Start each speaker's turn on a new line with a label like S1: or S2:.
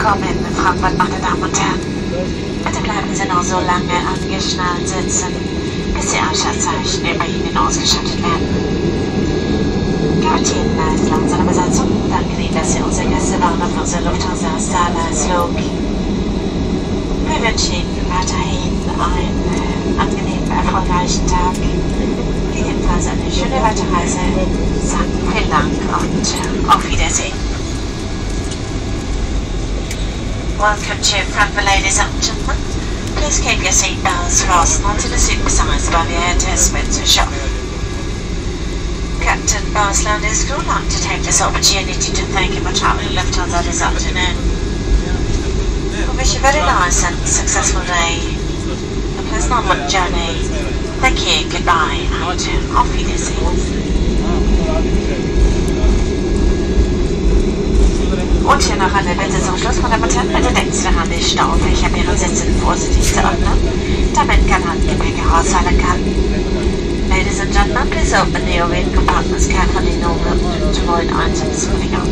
S1: Willkommen in Frankfurt, meine Damen und Herren. Bitte bleiben Sie noch so lange angeschnallt sitzen, bis die Ausschaltzeichen über Ihnen ausgeschaltet werden. Kapitän ist langsam Besatzung. Danke Ihnen, dass Sie unsere Gäste waren auf unserer Lufthansa Starlines Flug. Wir wünschen Ihnen weiterhin einen angenehmen, erfolgreichen Tag. Jedenfalls eine schöne Weiterreise. Sagen vielen Dank und auf Wiedersehen. Welcome to Frankfurt, ladies and gentlemen. Please keep your seatbelts fastened onto the seat besides above your head to switch off. Captain Barsland is would like to take this opportunity to thank you for traveling Lufthansa this afternoon. We wish you a very nice and successful day. A pleasant onward journey. Thank you, goodbye, and auf Wiedersehen. Und hier noch eine Bitte zum Schluss, meine Damen und Herren. Bitte denken Sie daran, die Staufächer Ihrer Sitze vorsichtig zu öffnen, damit kein Handgepäck herausfallen kann. Ladies and gentlemen, please open the overhead compartments carefully in order to avoid items falling out.